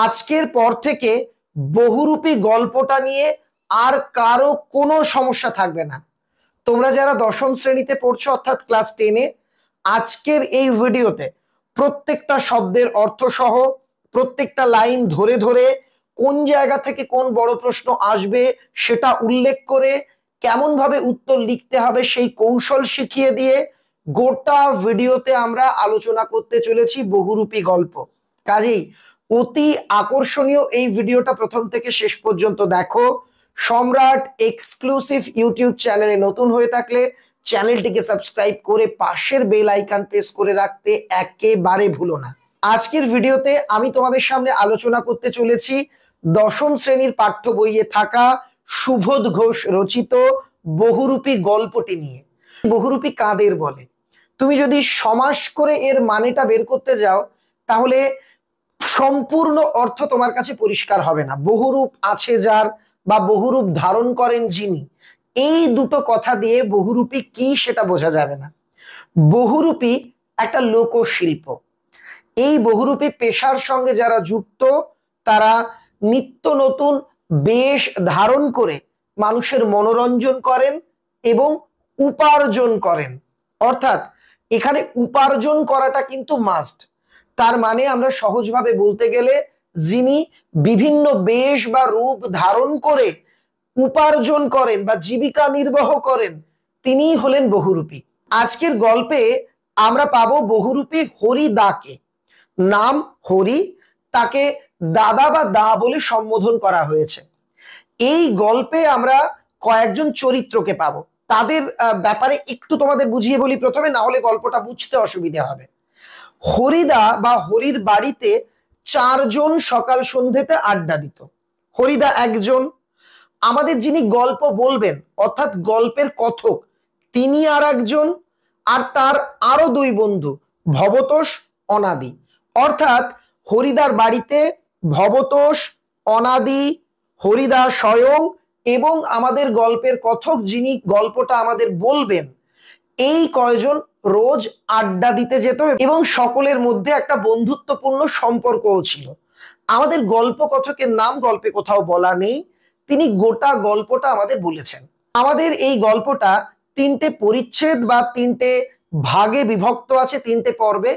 আজকের পর থেকে বহুরূপী গল্পটা নিয়ে আর কারো কোনো সমস্যা থাকবে না। তোমরা যারা দশম শ্রেণীতে পড়ছো অর্থাৎ ক্লাস 10-এ, আজকের এই ভিডিওতে প্রত্যেকটা শব্দের অর্থ সহ প্রত্যেকটা লাইন ধরে ধরে কোন জায়গা থেকে কোন বড় প্রশ্ন আসবে সেটা উল্লেখ করে কেমন ভাবে উত্তর লিখতে হবে সেই কৌশল শিখিয়ে দিয়ে গোটা ভিডিওতে আমরা আলোচনা করতে চলেছি বহুরূপী গল্প। কাজেই অতি আকর্ষণীয় এই ভিডিওটা প্রথম থেকে শেষ পর্যন্ত দেখো। সম্রাট এক্সক্লুসিভ ইউটিউব চ্যানেলে নতুন হয়ে থাকলে চ্যানেলটিকে সাবস্ক্রাইব করে পাশের বেল আইকন প্রেস করে রাখতে একেবারে ভুলো না। আজকের ভিডিওতে আমি তোমাদের সামনে আলোচনা করতে চলেছি দশম শ্রেণীর পাঠ্য বইয়ে থাকা সুবোধ ঘোষ রচিত বহুরূপী গল্পটি নিয়ে। বহুরূপী কাদের বলে? তুমি যদি সমাস করে এর মানেটা বের করতে যাও তাহলে সম্পূর্ণ অর্থ তোমার কাছে পরিষ্কার হবে না। বহুরূপ আছে যার বা বহুরূপ ধারণ করেন যিনি, এই দুটো কথা দিয়ে বহুরূপী কি সেটা বোঝা যাবে না। বহুরূপী একটা লোকশিল্প। এই বহুরূপী পেশার সঙ্গে যারা যুক্ত তারা নিত্য নতুন বেশ ধারণ করে মানুষের মনোরঞ্জন করেন এবং উপার্জন করেন। অর্থাৎ এখানে উপার্জন করাটা কিন্তু মাস্ট। তার মানে আমরা সহজভাবে বলতে গেলে যিনি বিভিন্ন বেশ বা রূপ ধারণ করে উপার্জন করেন বা জীবিকা নির্বাহ করেন তিনিই হলেন বহুরূপী। আজকের গল্পে আমরা পাবো বহুরূপী হরিদাকে। নাম হরি, তাকে দাদা বা দা বলে সম্বোধন করা হয়েছে। এই গল্পে আমরা কয়েকজন চরিত্রকে পাবো, তাদের ব্যাপারে একটু তোমাদের বুঝিয়ে বলি প্রথমে, না হলে গল্পটা বুঝতে অসুবিধা হবে। হরিদা বা হরির বাড়িতে 4 জন সকাল সন্ধ্যেতে আড্ডা দিত। হরিদা একজন, আমাদের যিনি গল্প বলবেন অর্থাৎ গল্পের কথক তিনি আর একজন, আর তার আরো 2 বন্ধু ভবতোষ, অনাদি। অর্থাৎ হরিদার বাড়িতে ভবতোষ, অনাদি, হরিদা স্বয়ং এবং আমাদের গল্পের কথক যিনি গল্পটা আমাদের বলবেন, এই কয়জন রোজ আড্ডা দিতে যেত এবং সকলের মধ্যে একটা বন্ধুত্বপূর্ণ সম্পর্কও ছিল। আমাদের গল্প কথকের নাম গল্পে কোথাও বলা নেই, তিনি গোটা গল্পটা আমাদের বলেছেন। আমাদের এই গল্পটা 3টে পরিচ্ছেদ বা 3টে ভাগে বিভক্ত আছে, 3টে পর্বে।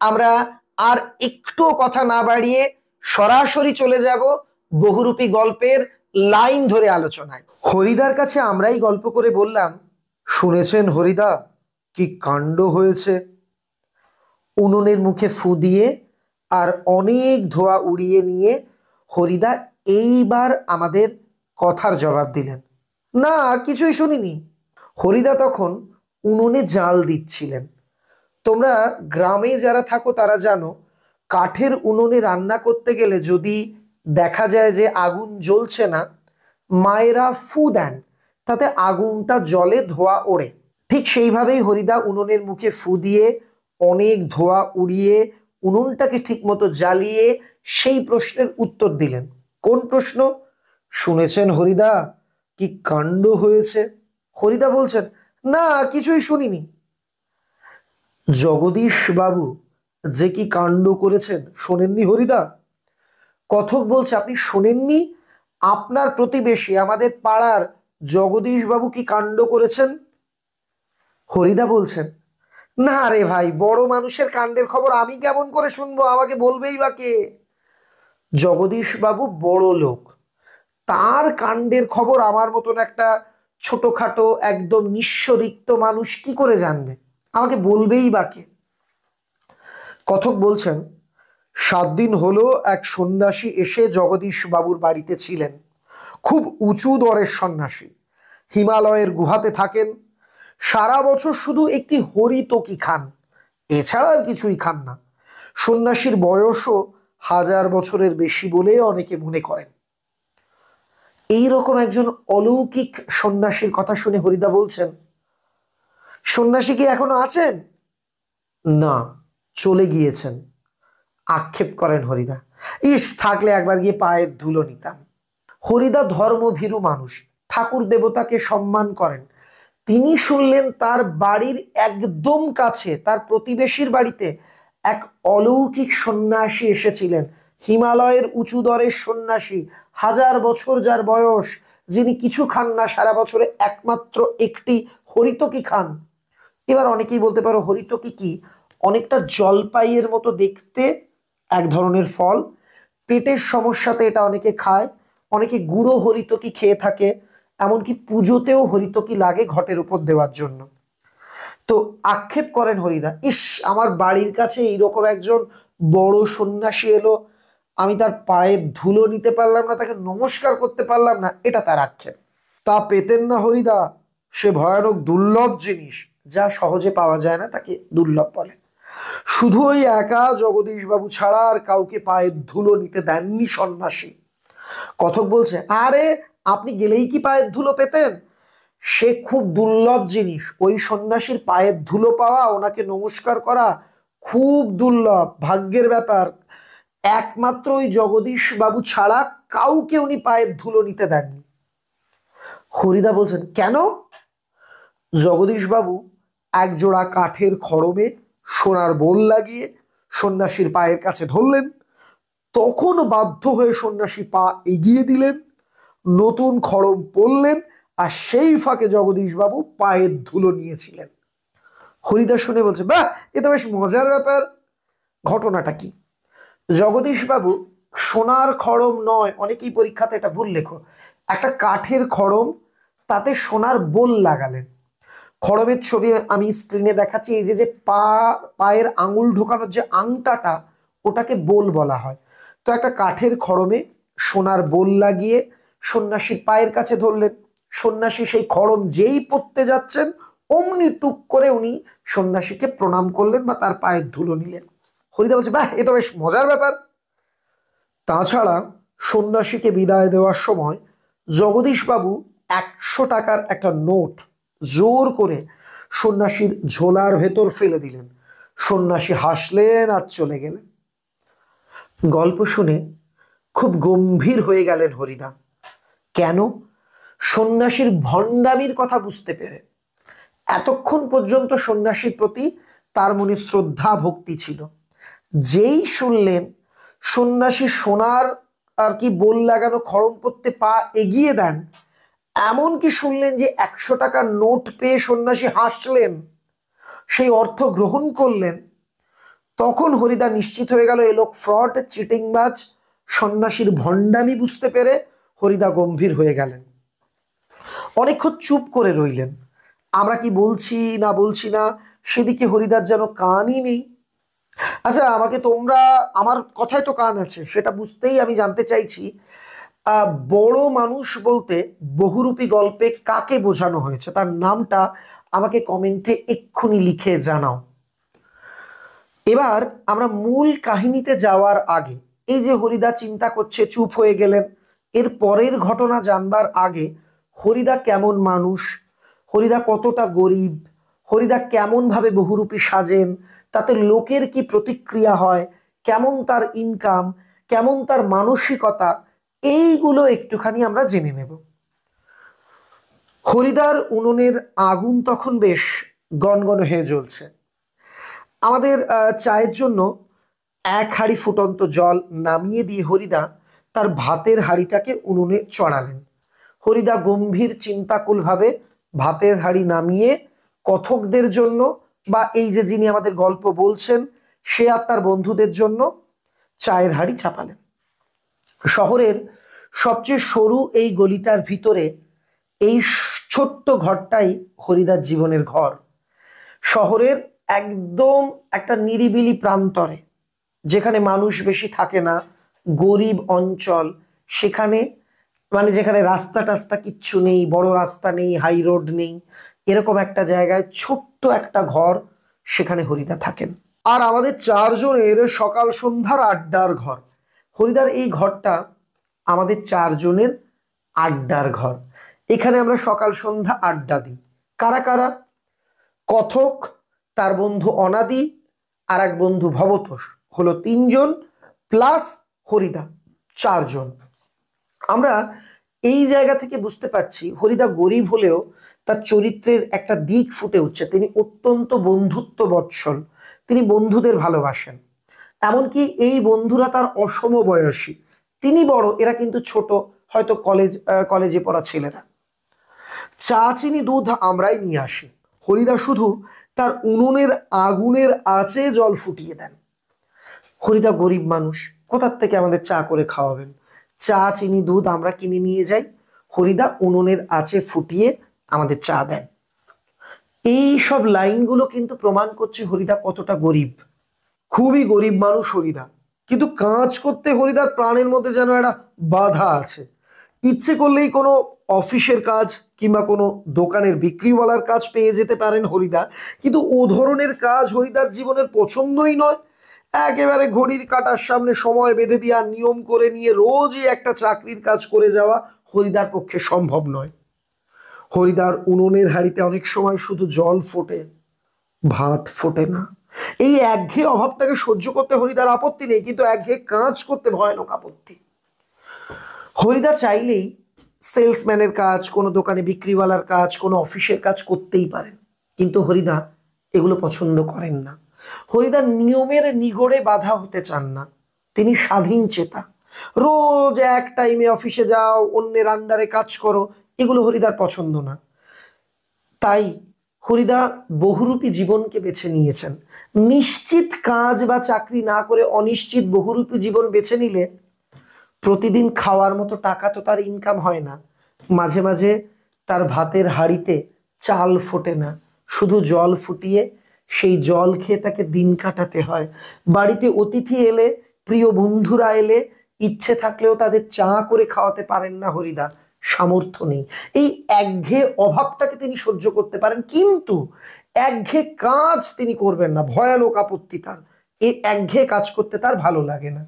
আমরা আর একটু কথা না বাড়িয়ে সরাসরি চলে যাব বহুরূপী গল্পের লাইন ধরে আলোচনায়। হরিদার কাছে আমরাই গল্প করে বললাম, শুনেছেন হরিদা কি কাণ্ড হয়েছে? উনুনের মুখে ফু দিয়ে আর অনেক ধোঁয়া উড়িয়ে নিয়ে হরিদা এইবার আমাদের কথার জবাব দিলেন। না, কিছুই শুনিনি। হরিদা তখন উনুনে জাল দিচ্ছিলেন। তোমরা গ্রামে যারা থাকো তারা জানো, কাঠের উনুনে রান্না করতে গেলে যদি দেখা যায় যে আগুন জ্বলছে না, মায়েরা ফু দেন, তাতে আগুনটা জ্বলে, ধোঁয়া ওড়ে। ঠিক সেইভাবেই হরিদা উনুনের মুখে ফু দিয়ে অনেক ধোঁয়া উড়িয়ে উনুনটাকে ঠিক মতো জ্বালিয়ে সেই প্রশ্নের উত্তর দিলেন। কোন প্রশ্ন? শুনেছেন হরিদা কি কাণ্ড হয়েছে? হরিদা বলছেন, না, কিছুই শুনিনি। জগদীশ বাবু যে কি কাণ্ড করেছেন শোনেননি হরিদা? কথক বলছে, আপনি শোনেননি? আপনার প্রতিবেশী আমাদের পাড়ার জগদীশ বাবু কি কাণ্ড করেছেন? হরিদা বলছেন, না রে ভাই, বড় মানুষের কাণ্ডের খবর আমি কেমন করে শুনবো, আমাকে বলবেই বা কে? জগদীশ বাবু বড় লোক, তার কাণ্ডের খবর আমার মতন একটা ছোটখাটো একদম নিঃস্বরিক্ত মানুষ কি করে জানবে, আমাকে বলবেই বা কে? কথক বলছেন, 7 দিন হলো এক সন্ন্যাসী এসে জগদীশ বাবুর বাড়িতে ছিলেন। খুব উঁচু দরের সন্ন্যাসী, হিমালয়ের গুহাতে থাকেন। সারা বছর শুধু একটি হরিতকি খান, এছাড়া আর কিছুই খান না। সন্ন্যাসীর বয়সও 1000 বছরের বেশি বলে অনেকে মনে করেন। এইরকম একজন অলৌকিক সন্ন্যাসীর কথা শুনে হরিদা বলছেন, সন্ন্যাসী কি এখনো আছেন? না, চলে গিয়েছেন। আক্ষেপ করেন হরিদা, ইস, থাকলে একবার গিয়ে পায়ের ধুলো নিতাম। হরিদা ধর্মভীরু মানুষ, ঠাকুর দেবতাকে সম্মান করেন। তিনি শুনলেন তার বাড়ির একদম কাছে তার প্রতিবেশীর বাড়িতে এক অলৌকিক সন্ন্যাসী এসেছিলেন হিমালয়ের উঁচু দরের সন্ন্যাসী, 1000 বছর যার বয়স, যিনি কিছু খান না, সারা বছরে একমাত্র একটি হরিতকি খান। এবার অনেকেই বলতে পারো হরিতকি কি? অনেকটা জলপাইয়ের মতো দেখতে এক ধরনের ফল, পেটের সমস্যাতে এটা অনেকে খায়, অনেকে গুঁড়ো হরিতকি খেয়ে থাকে, এমনকি পুজোতেও হরিতকি লাগে ঘটের উপর দেওয়ার জন্য। তো আক্ষেপ করেন হরিদা, ইস আমার বাড়ির কাছে এইরকম একজন বড় সন্ন্যাসী এলো, আমি তার পায়ের ধুলো নিতে পারলাম না, তাকে নমস্কার করতে পারলাম না, এটা তার আক্ষেপ। তা পেতেন না হরিদা, সে ভয়ানক দুর্লভ জিনিস, যা সহজে পাওয়া যায় না তাকে দুর্লভ বলে। শুধু ওই একা জগদীশ বাবু ছাড়া আর কাউকে পায়ের ধুলো নিতে দেননি সন্ন্যাসী। কথক বলছে, আরে আপনি গেলেই কি পায়ের ধুলো পেতেন? সে খুব দুর্লভ জিনিস, ওই সন্ন্যাসীর পায়ের ধুলো পাওয়া, ওনাকে নমস্কার করা খুব দুর্লভ, ভাগ্যের ব্যাপার। একমাত্র ওই জগদীশ বাবু ছাড়া কাউকে উনি পায়ের ধুলো নিতে দেননি। হরিদা বলছেন, কেন? জগদীশ বাবু এক জোড়া কাঠের খড়মে সোনার বোল লাগিয়ে সন্ন্যাসীর পায়ের কাছে ধরলেন, তখন বাধ্য হয়ে সন্ন্যাসী পা এগিয়ে দিলেন, নতুন খড়ম পরলেন, আর সেই ফাঁকে জগদীশ বাবু পায়ের ধুলো নিয়েছিলেন। হরিদা শুনে বলছে, বাহ, এ তো বেশ মজার ব্যাপার। ঘটনাটা কি? জগদীশ বাবু সোনার খড়ম নয়, অনেকেই পরীক্ষাতে এটা ভুল লেখো, একটা কাঠের খড়ম, তাতে সোনার বোল লাগালেন। খড়মের ছবি আমি স্ক্রিনে দেখাচ্ছি, এই যে যে পায়ের আঙুল ঢোকানোর যে আংটাটা, ওটাকে বোল বলা হয়। তো একটা কাঠের খড়মে সোনার বোল লাগিয়ে সন্ন্যাসীর পায়ের কাছে ধরলেন। সন্ন্যাসী সেই খড়ম যেই পড়তে যাচ্ছেন, অমনি টুক করে উনি সন্ন্যাসীকে প্রণাম করলেন বা তার পায়ের ধুলো নিলেন। হরিদা বলছে, বাহ, এ তো বেশ মজার ব্যাপার। তাছাড়া সন্ন্যাসীকে বিদায় দেওয়ার সময় জগদীশবাবু 100 টাকার একটা নোট জোর করে সন্ন্যাসীর ঝোলার ভেতর ফেলে দিলেন। সন্ন্যাসী হাসলেন আর চলে গেলেন। গল্প শুনে খুব গম্ভীর হয়ে গেলেন হরিদা। কেন? সন্ন্যাসীর ভণ্ডামির কথা বুঝতে পেরে। এতক্ষণ পর্যন্ত সন্ন্যাসীর প্রতি তার মনে শ্রদ্ধা ভক্তি ছিল, যেই শুনলেন সন্ন্যাসী সোনার আর কি বোল লাগানো খড়ম পড়তে পা এগিয়ে দেন, এমনকি শুনলেন যে 100 টাকার নোট পেয়ে সন্ন্যাসী হাসলেন, সেই অর্থ গ্রহণ করলেন, তখন হরিদা নিশ্চিত হয়ে গেল এ লোক ফ্রড, চিটিংবাজ। সন্ন্যাসীর ভণ্ডামি বুঝতে পেরে হরিদা গম্ভীর হয়ে গেলেন। অনেকক্ষণ চুপ করে রইলেন। আমরা কি বলছি না বলছি না সেদিকে হরিদার যেন কানই নেই। আচ্ছা, আমাকে তোমরা, আমার কথায় তো কান আছে সেটা বুঝতেই আমি জানতে চাইছি, বড় মানুষ বলতে বহুরূপী গল্পে কাকে বোঝানো হয়েছে, তার নামটা আমাকে কমেন্টে এক্ষুনি লিখে জানাও। এবার আমরা মূল কাহিনীতে যাওয়ার আগে, এই যে হরিদা চিন্তা করছে, চুপ হয়ে গেলেন, এর পরের ঘটনা জানবার আগে হরিদা কেমন মানুষ, হরিদা কতটা গরিব, হরিদা কেমন ভাবে বহুরূপী সাজেন, তাতে লোকের কি প্রতিক্রিয়া হয়, কেমন তার ইনকাম, কেমন তার মানসিকতা, এইগুলো একটুখানি আমরা জেনে নেব। হরিদার উনুনের আগুন তখন বেশ গনগন হয়ে জ্বলছে। আমাদের চায়ের জন্য 1 হাঁড়ি ফুটন্ত জল নামিয়ে দিয়ে হরিদা তার ভাতের হাঁড়িটাকে উনুনে চড়ালেন। হরিদা গম্ভীর চিন্তাকুল ভাবে ভাতের হাঁড়ি নামিয়ে কথকদের জন্য বা এই যে যিনি আমাদের গল্প বলছেন সে আর তার বন্ধুদের জন্য চায়ের হাঁড়ি চাপালেন। শহরের সবচেয়ে সরু এই গলিটার ভিতরে এই ছোট্ট ঘরটাই হরিদার জীবনের ঘর। শহরের একদম একটা নিরিবিলি প্রান্তরে, যেখানে মানুষ বেশি থাকে না, গরিব অঞ্চল, সেখানে মানে যেখানে রাস্তা টাস্তা কিচ্ছু নেই, বড় রাস্তা নেই, হাই রোড নেই, এরকম একটা জায়গায় ছোট্ট একটা ঘর, সেখানে হরিদা থাকেন। আর আমাদের 4 জনের সকাল সন্ধ্যার আড্ডার ঘর। হরিদার এই ঘরটা আমাদের 4 জনের আড্ডার ঘর। এখানে আমরা সকাল সন্ধ্যা আড্ডা দিই। কারা কারা? কথক, তার বন্ধু অনাদি, আর এক বন্ধু ভবতোষ, হলো 3 জন, প্লাস হরিদা, 4 জন। আমরা এই জায়গা থেকে বুঝতে পারছি হরিদা গরিব হলেও তার চরিত্রের একটা দিক ফুটে উঠছে, তিনি অত্যন্ত বন্ধুত্ব বৎসল, তিনি বন্ধুদের ভালোবাসেন। এমনকি এই বন্ধুরা তার অসমবয়সী, তিনি বড়, এরা কিন্তু ছোট, হয়তো কলেজে পড়া ছেলেরা। চা চিনি দুধ আমরাই নিয়ে আসি, হরিদা শুধু তার উনুনের আগুনের আঁচে জল ফুটিয়ে দেন। হরিদা গরিব মানুষ, কোথার থেকে আমাদের চা করে খাওয়াবেন? চা চিনি দুধ আমরা কিনে নিয়ে যাই, হরিদা উনুনের আঁচে ফুটিয়ে আমাদের চা দেন। এই সব লাইনগুলো কিন্তু প্রমাণ করছে হরিদা কতটা গরিব। খুবই গরিব মানুষ হরিদা, কিন্তু কাজ করতে হরিদার প্রাণের মধ্যে যেন একটা বাধা আছে। ইচ্ছে করলেই কোনো অফিসের কাজ কিংবা কোনো দোকানের বিক্রিওয়ালার কাজ পেয়ে যেতে পারেন হরিদা, কিন্তু ও ধরনের কাজ হরিদার জীবনের পছন্দই নয়। একেবারে ঘড়ির কাঁটার সামনে সময় বেঁধে দেওয়া, নিয়ম করে নিয়ে রোজই একটা চাকরির কাজ করে যাওয়া হরিদার পক্ষে সম্ভব নয়। হরিদার উনুনের হাঁড়িতে অনেক সময় শুধু জল ফোটে, ভাত ফোটে না। এই একঘেয়ে অভাবটাকে সহ্য করতে হরিদার আপত্তি নেই, কিন্তু একঘেয়ে কাজ করতে ভয়ানক আপত্তি। হরিদা চাইলেই সেলসম্যানের কাজ, কোনো দোকানে বিক্রিওয়ালার কাজ, কোনো অফিসের কাজ করতেই পারেন, কিন্তু হরিদা এগুলো পছন্দ করেন না। হরিদা নিয়মের নিগড়ে বাধা হতে চান না, তিনি স্বাধীন চেতা। রোজ এক টাইমে অফিসে যাও, অন্যের আন্ডারে কাজ করো, এগুলো হরিদার পছন্দ না। তাই হরিদা বহুরূপী জীবনকে বেছে নিয়েছেন। নিশ্চিত কাজ বা চাকরি না করে অনিশ্চিত বহুরূপী জীবন বেছে নিলে প্রতিদিন খাওয়ার মতো টাকা তো তার ইনকাম হয় না, মাঝে মাঝে তার ভাতের হাঁড়িতে চাল ফোটে না, শুধু জল ফুটিয়ে সেই জল খেয়ে তাকে দিন কাটাতে হয়। বাড়িতে অতিথি এলে, প্রিয় বন্ধুরা এলে, ইচ্ছে থাকলেও তাদের চা করে খাওয়াতে পারেন না হরিদা, সামর্থ্য নেই। এই একঘেয়ে অভাবটাকে তিনি সহ্য করতে পারেন, কিন্তু একঘেয়ে কাজ তিনি করবেন না, ভয়ানক আপত্তি তার। এই একঘেয়ে কাজ করতে তার ভালো লাগে না।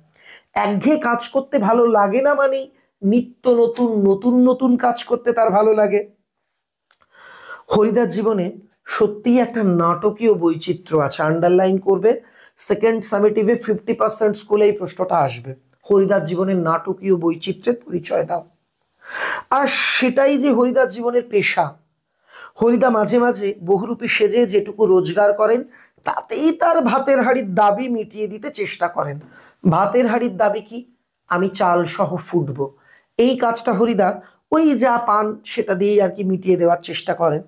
একঘেয়ে কাজ করতে ভালো লাগে না মানে নিত্য নতুন নতুন নতুন কাজ করতে তার ভালো লাগে। হরিদার জীবনে সত্যিই একটা নাটকীয় বৈচিত্র্য আছে, আন্ডারলাইন করবে। সেকেন্ড সামেটিভে 50% স্কুলে এই প্রশ্নটা আসবে, হরিদার জীবনের নাটকীয় বৈচিত্র্যের পরিচয় দাও। আর সেটাই যে হরিদার জীবনের পেশা। হরিদা মাঝে মাঝে বহুরূপী সেজে যেটুকু রোজগার করেন, তাতেই তার ভাতের হাঁড়ির দাবি মিটিয়ে দিতে চেষ্টা করেন। ভাতের হাঁড়ির দাবি কি? আমি চাল সহ ফুটবো। এই কাজটা হরিদা ওই যা পান সেটা দিয়েই আর কি মিটিয়ে দেওয়ার চেষ্টা করেন।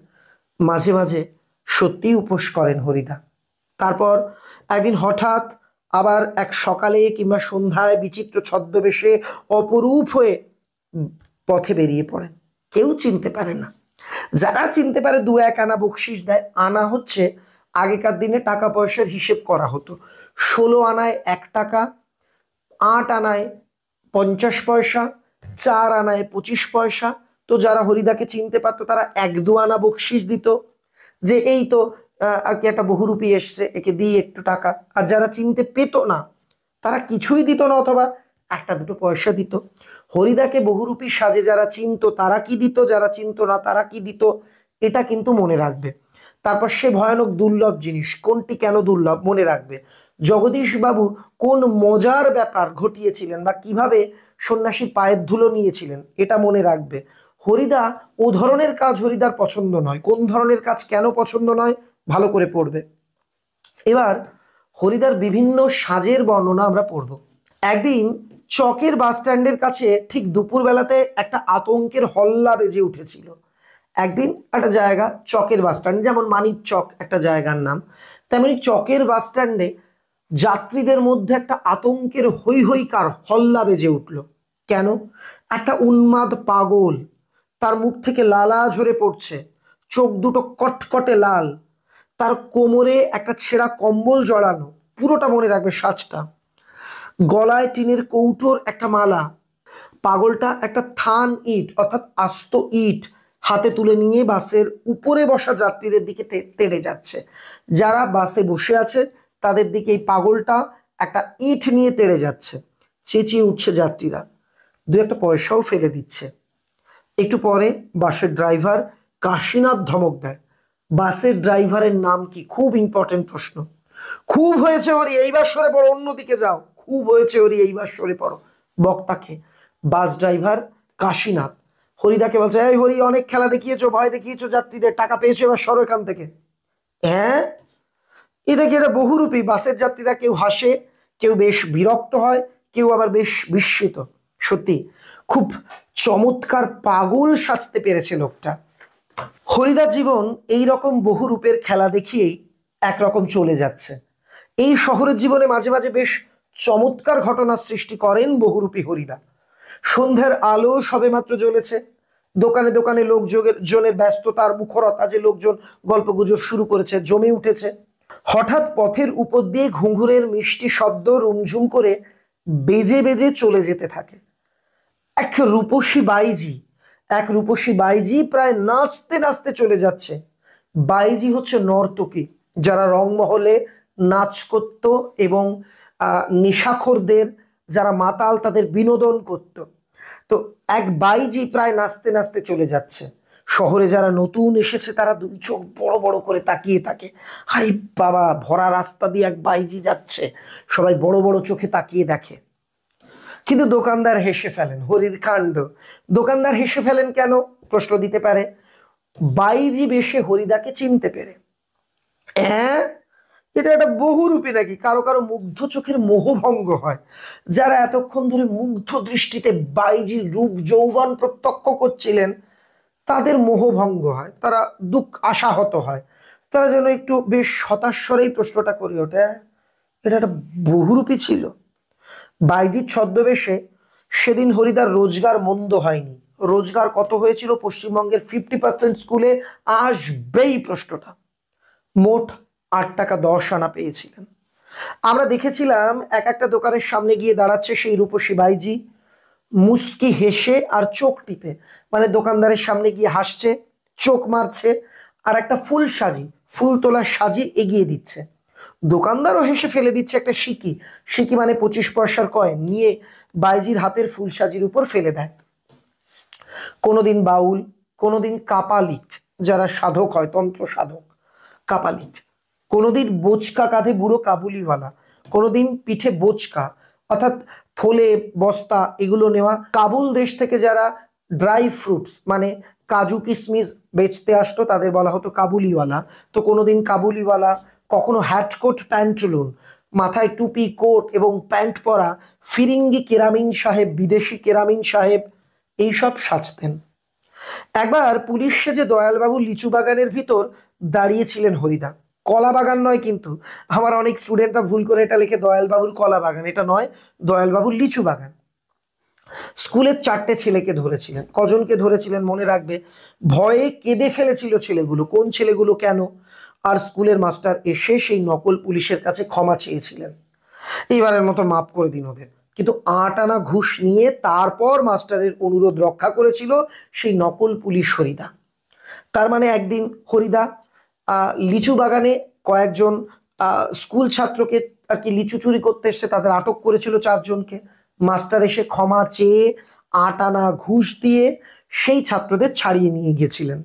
মাঝে মাঝে সত্যিই উপোস করেন হরিদা। তারপর একদিন হঠাৎ আবার এক সকালে কিংবা সন্ধ্যায় বিচিত্র ছদ্মবেশে অপরূপ হয়ে পথে বেরিয়ে পড়েন। কেউ চিনতে পারে না, যারা চিনতে পারে দু এক আনা বকশিস দেয়। আনা হচ্ছে আগেকার দিনে টাকা পয়সার হিসেব করা হতো, 16 আনায় 1 টাকা, 8 আনায় 50 পয়সা, 4 আনায় 25 পয়সা। তো যারা হরিদাকে চিনতে পারতো তারা 1-2 আনা বকশিস দিত, যে এই তো আর কি একটা বহুরূপী এসছে, একে দিই একটু টাকা। আর যারা চিনতে পেত না তারা কিছুই দিত না, অথবা 1-2 পয়সা দিত। হরিদাকে বহুরূপী সাজে যারা চিনতো তারা কি দিত, যারা চিনতো না তারা কি দিত, এটা কিন্তু মনে রাখবে। তারপর সে ভয়ানক দুর্লভ জিনিস কোনটি, কেন দুর্লভ মনে রাখবে। জগদীশ বাবু কোন মজার ব্যাপার ঘটিয়েছিলেন বা কিভাবে সন্ন্যাসীর পায়ের ধুলো নিয়েছিলেন, এটা মনে রাখবে। হরিদা ও ধরনের কাজ হরিদার পছন্দ নয়। কোন ধরনের কাজ কেন পছন্দ নয় ভালো করে পড়বে। এবার হরিদার বিভিন্ন সাজের বর্ণনা আমরা পড়ব। একদিন চকের বাস স্ট্যান্ডের কাছে ঠিক দুপুরবেলাতে একটা আতঙ্কের হল্লা বেজে উঠেছিল। একদিন একটা জায়গা চকের বাস স্ট্যান্ড, যেমন মানিক চক একটা জায়গার নাম, তেমনি চকের বাস স্ট্যান্ডে যাত্রীদের মধ্যে একটা আতঙ্কের হৈ হৈকার হল্লা বেজে উঠল। কেন? একটা উন্মাদ পাগল, তার মুখ থেকে লালা ঝরে পড়ছে, চোখ দুটো কটকটে লাল, তার কোমরে একটা ছেঁড়া কম্বল জড়ানো, পুরোটা মনে রাখবে সাজটা, গলায় টিনের কৌটোর একটা মালা। পাগলটা একটা থান ইট অর্থাৎ আস্ত ইট হাতে তুলে নিয়ে বাসের উপরে বসা যাত্রীদের দিকে তেড়ে যাচ্ছে। যারা বাসে বসে আছে তাদের দিকে এই পাগলটা একটা ইট নিয়ে তেড়ে যাচ্ছে। চেঁচিয়ে উঠছে যাত্রীরা, 2-1 পয়সাও ফেলে দিচ্ছে। একটু পরে বাসের ড্রাইভার কাশীনাথ ধমক দেয়। বাসের ড্রাইভারের নাম কি? খুব ইম্পর্টেন্ট প্রশ্ন। খুব হয়েছে হরি, এইবার সরে পড়ো, অন্যদিকে যাও। খুব হয়েছে হরি, এইবার সরে পড়ো। বক্তাকে বাস ড্রাইভার কাশীনাথ হরিদাকে বলছে, এই হরি, অনেক খেলা দেখিয়েছো, ভয় দেখিয়েছো যাত্রীদের, টাকা পেয়েছো, এবার সরো এখান থেকে। হ্যাঁ, এটা কি? এটা বহুরূপী। বাসের যাত্রীরা কেউ হাসে, কেউ বেশ বিরক্ত হয়, কেউ আবার বেশ বিস্মিত। সত্যি খুব চমৎকার পাগল সাজতে পেরেছে লোকটা। হরিদার জীবন এই রকম বহু রূপের খেলা দেখিয়েই একরকম চলে যাচ্ছে। এই শহরের জীবনে মাঝে মাঝে বেশ চমৎকার ঘটনা সৃষ্টি করেন বহুরূপী হরিদা। সন্ধ্যার আলো সবেমাত্র জ্বলেছে, দোকানে দোকানে লোকজনের ব্যস্ততার মুখরতা, যে লোকজন গল্পগুজব শুরু করেছে, জমে উঠেছে। হঠাৎ পথের উপর দিয়ে ঘুঙুরের মিষ্টি শব্দ রুমঝুম করে বেজে বেজে চলে যেতে থাকে। এক রূপসী বাইজি প্রায় নাচতে নাচতে চলে যাচ্ছে। বাইজি হচ্ছে নর্তকী, যারা রংমহলে নাচ করত এবং নিশাখোরদের, যারা মাতাল, তাদের বিনোদন করত। তো এক বাইজি প্রায় নাচতে নাচতে চলে যাচ্ছে। শহরে যারা নতুন এসেছে তারা দুই চোখ বড় বড় করে তাকিয়ে থাকে, হাই বাবা, ভরা রাস্তা দিয়ে এক বাইজি যাচ্ছে, সবাই বড় বড় চোখে তাকিয়ে দেখে। কিন্তু দোকানদার হেসে ফেলেন। হরির কাণ্ড। দোকানদার হেসে ফেলেন কেন, প্রশ্ন দিতে পারে। বাইজি বেশে হরিদাকে চিনতে পেরে। হ্যাঁ, এটা একটা বহুরূপী নাকি? কারো কারো মুগ্ধ চোখের মোহভঙ্গ হয়। যারা এতক্ষণ ধরে মুগ্ধ দৃষ্টিতে বাইজির রূপ যৌবন প্রত্যক্ষ করছিলেন, তাদের মোহভঙ্গ হয়, তারা আশাহত হয়, তারা যেন একটু বেশ হতাশ্বরেই প্রশ্নটা করে ওঠে, এটা একটা বহুরূপী ছিল। বাইজির ছদ্মবেশে সেদিন হরিদার রোজগার মন্দ হয়নি। রোজগার কত হয়েছিল পশ্চিমবঙ্গের 50% স্কুলে আসবেই প্রশ্নটা। মোট 8 টাকা 10 আনা পেয়েছিলেন। আমরা দেখেছিলাম এক একটা দোকানের সামনে গিয়ে দাঁড়াচ্ছে সেই রূপসী বাইজি, মুস্কি হেসে আর চোখ টিপে, মানে দোকানদারের সামনে গিয়ে হাসছে, চোখ মারছে, আর একটা ফুল তোলা সাজি এগিয়ে দিচ্ছে। দোকানদারও হেসে ফেলে দিচ্ছে একটা সিকি, সিকি মানে 25 পয়সার কয়েন, নিয়ে বাইজির হাতের ফুল সাজির উপর ফেলে দেয়। কোনোদিন বাউল, কোনোদিন কাপালিক, যারা সাধক হয়, তন্ত্র সাধক, কাপালিক, কোনোদিন বোচকা কাঁধে বুড়ো কাবুলিওয়ালা, কোনোদিন পিঠে বোচকা অর্থাৎ থলে বস্তা এগুলো নেওয়া, কাবুল দেশ থেকে যারা ড্রাই ফ্রুটস মানে কাজু কিশমিশ বেচতে আসতো তাদের বলা হতো কাবুলিওয়ালা। তো কোনোদিন কাবুলিওয়ালা, কখনো হ্যাটকোট প্যান্টলুন, মাথায় টুপি কোট এবং প্যান্ট পরা ফিরিঙ্গি কেরামিন সাহেব, বিদেশি কেরামিন সাহেব, এইসব সাজতেন। একবার পুলিশ সেজে দয়ালবাবুর লিচু বাগানের ভিতর দাঁড়িয়েছিলেন হরিদা। কলা বাগান নয় কিন্তু, আমার অনেক স্টুডেন্টরা ভুল করে এটা লিখে দয়ালবাবুর কলা বাগান, এটা নয়, দয়ালবাবুর লিচু বাগান। স্কুলের 4টে ছেলেকে ধরেছিলেন। কজনকে ধরেছিলেন মনে রাখবে, ভয়ে কেঁদে ফেলেছিল ছেলেগুলো। কোন ছেলেগুলো, কেন? আর স্কুলের মাস্টার এসে সেই নকল পুলিশের কাছে ক্ষমা চেয়েছিলেন, এইবারের মতো মাফ করে দিন ওদের। কিন্তু 8 আনা ঘুষ নিয়ে তারপর মাস্টারের অনুরোধ রক্ষা করেছিল সেই নকল পুলিশ হরিদা। তার মানে একদিন হরিদা লিচু বাগানে কয়েকজন স্কুল ছাত্রকে আর কি লিচু চুরি করতে এসে তাদের আটক করেছিল 4 জনকে। মাস্টার এসে ক্ষমা চেয়ে 8 আনা ঘুষ দিয়ে সেই ছাত্রদের ছাড়িয়ে নিয়ে গিয়েছিলেন।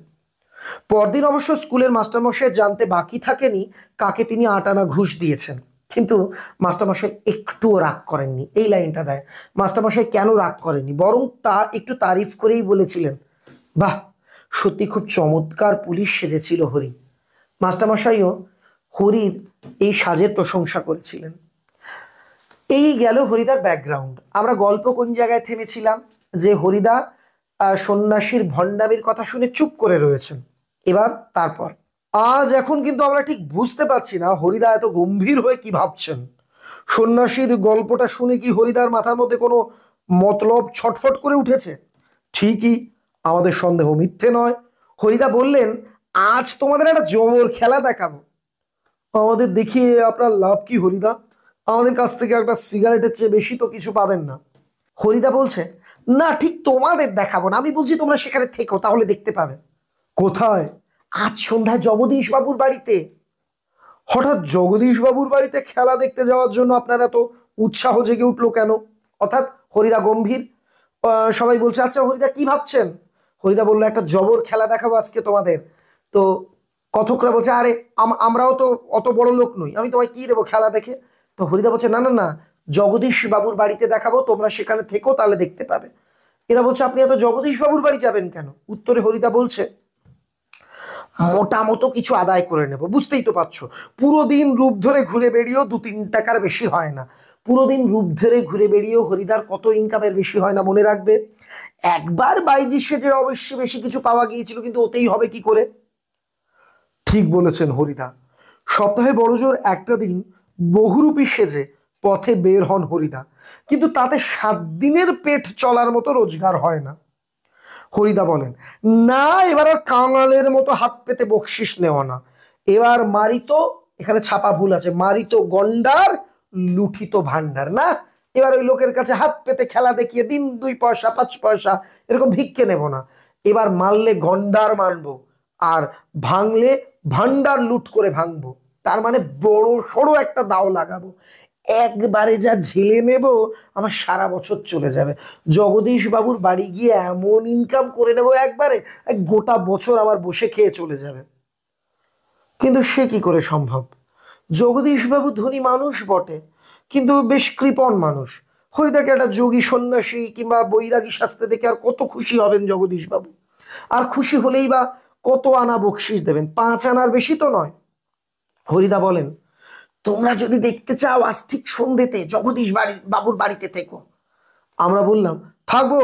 পরদিন অবশ্য স্কুলের মাস্টারমশাই জানতে বাকি থাকেনি কাকে তিনি 8 আনা ঘুষ দিয়েছেন। কিন্তু মাস্টারমশাই একটুও রাগ করেননি। এই লাইনটা দেয়, মাস্টারমশাই কেন রাগ করেননি, বরং তা একটু তারিফ করেই বলেছিলেন, বাহ, সত্যি খুব চমৎকার পুলিশ সেজেছিল হরি। মাস্টারমশাইও হরির এই সাজের প্রশংসা করেছিলেন। এই গেল হরিদার ব্যাকগ্রাউন্ড। আমরা গল্প কোন জায়গায় থেমেছিলাম, যে হরিদা সন্ন্যাসীর ভণ্ডামির কথা শুনে চুপ করে রয়েছেন। এবার তারপর এখন কিন্তু আমরা ঠিক বুঝতে পারছি না হরিদা এত গম্ভীর হয়ে কি ভাবছেন। সন্ন্যাসীর গল্পটা শুনে কি হরিদার মাথার মধ্যে কোনো মতলব ছটফট করে উঠেছে? ঠিকই, আমাদের সন্দেহ মিথ্যে নয়। হরিদা বললেন, আজ তোমাদের একটা জবর খেলা দেখাবো। আমাদের দেখিয়ে আপনার লাভ কি হরিদা? আমাদের কাছ থেকে একটা সিগারেটের চেয়ে বেশি তো কিছু পাবেন না। হরিদা বলছে, না, ঠিক তোমাদের দেখাবো না, আমি বলছি তোমরা সেখানে থেকো, তাহলে দেখতে পাবে। কোথায়? আজ সন্ধ্যায় জগদীশ বাবুর বাড়িতে। হঠাৎ জগদীশ বাবুর বাড়িতে খেলা দেখতে যাওয়ার জন্য আপনার এত উৎসাহ জেগে উঠলো কেন? অর্থাৎ হরিদা গম্ভীর। সবাই বলছে, আচ্ছা হরিদা কি ভাবছেন? হরিদা বললো, একটা জবর খেলা দেখাবো আজকে তোমাদের। তো কথকরা বলছে, আরে আমরাও তো অত বড় লোক নই, আমি তোমায় কি দেবো খেলা দেখে? তো হরিদা বলছে, না না না, জগদীশ বাবুর বাড়িতে দেখাবো, তোমরা সেখানে থেকো, তাহলে দেখতে পাবে। এরা বলছে, আপনি এত জগদীশ বাবুর বাড়ি যাবেন কেন? উত্তরে হরিদা বলছে, মোটা মতো কিছু আদায় করে নেব, বুঝতেই তো পারছো, পুরো দিন রূপ ধরে ঘুরে বেরিয়েও 2-3 টাকার বেশি হয় না, পুরো দিন রূপ ধরে ঘুরে বেরিয়েও হরিদার কত ইনকামের বেশি হয় না মনে রাখবে। একবার বাইজি সেজে অবশ্যই বেশি কিছু পাওয়া গিয়েছিল, কিন্তু ওতেই হবে কি করে? ঠিক বলেছেন হরিদা। সপ্তাহে বড়জোর একটা দিন বহুরূপী সেজে পথে বের হন হরিদা, কিন্তু তাতে 7 দিনের পেট চলার মতো রোজগার হয় না। হরিদা বলেন, না এবার আর কাঙালের মতো হাত পেতে বকশিস নেওয়া না, এবার মারিত, এখানে ছাপা ভুল আছে, মারিত গন্ডার লুঠিত ভান্ডার না, এবার ওই লোকের কাছে হাত পেতে খেলা দেখিয়ে দিন 2 পয়সা 5 পয়সা এরকম ভিক্ষে নেব না, এবার মারলে গন্ডার মানবো আর ভাঙলে ভান্ডার লুট করে ভাঙবো। তার মানে বড় সড়ো একটা দাও লাগাবো, একবারে যা ঝেলে নেব আমার সারা বছর চলে যাবে। জগদীশ বাবুর বাড়ি গিয়ে এমন ইনকাম করে নেব একবারে, গোটা বছর আমার বসে খেয়ে চলে যাবে। কিন্তু সে কি করে সম্ভব? জগদীশ বাবু ধনী মানুষ বটে, কিন্তু বেশ কৃপণ মানুষ। হরিদাকে একটা যোগী সন্ন্যাসী কিংবা বৈরাগী শাস্ত্রে দেখে আর কত খুশি হবেন জগদীশ বাবু? আর খুশি হলেই বা কত আনা বকশিস দেবেন? 5 আনার বেশি তো নয়। হরিদা বলেন, তোমরা যদি দেখতে চাও আজ ঠিক সন্ধ্যেতে জগদীশ বাবুর বাড়িতে থেকো। আমরা বললাম, থাকবো।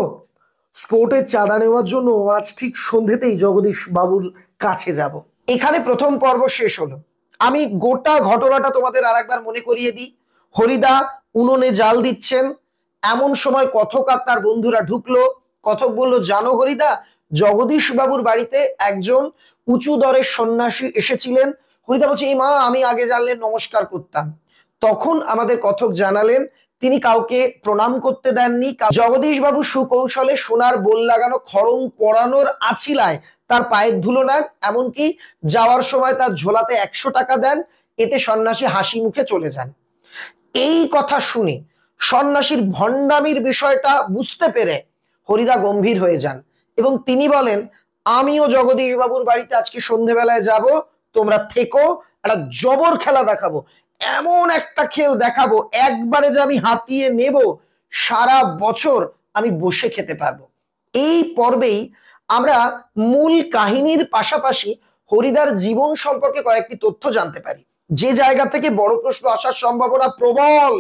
স্পোর্টের চাঁদা নেওয়ার জন্য আজ ঠিক সন্ধ্যেতেই জগদীশ বাবুর কাছে যাব। এখানে প্রথম পর্ব শেষ হলো। আমি গোটা ঘটনাটা তোমাদের আর একবার মনে করিয়ে দিই। হরিদা উনুনে জাল দিচ্ছেন, এমন সময় কথক আর তার বন্ধুরা ঢুকলো। কথক বলল, জানো হরিদা, জগদীশ বাবুর বাড়িতে একজন উঁচু দরের সন্ন্যাসী এসেছিলেন। হরিদা বলছে, এই মা, আমি আগে জানলে নমস্কার করতাম। তখন আমাদের কথক জানালেন, তিনি কাউকে প্রণাম করতে দেননি। জগদীশ বাবু সুকৌশলে সোনার বোল লাগানো খড়ম পরানোর আছিলায় তার পায়ের ধুলো নেন, এমনকি যাওয়ার সময় তার ঝোলাতে 100 টাকা দেন। এতে সন্ন্যাসী হাসি মুখে চলে যান। এই কথা শুনে সন্ন্যাসীর ভণ্ডামির বিষয়টা বুঝতে পেরে হরিদা গম্ভীর হয়ে যান এবং তিনি বলেন, আমিও জগদীশ বাবুর বাড়িতে আজকে সন্ধ্যেবেলায় যাব, তোমরা থেকো, একটা জবর খেলা দেখাবো, এমন একটা খেল দেখাবো একবারে যে আমি হাতিয়ে নেব, সারা বছর আমি বসে খেতে পারবো। এই পর্বেই আমরা মূল কাহিনীর পাশাপাশি হরিদার জীবন সম্পর্কে কয়েকটি তথ্য জানতে পারি, যে জায়গা থেকে বড় প্রশ্ন আসার সম্ভাবনা প্রবল।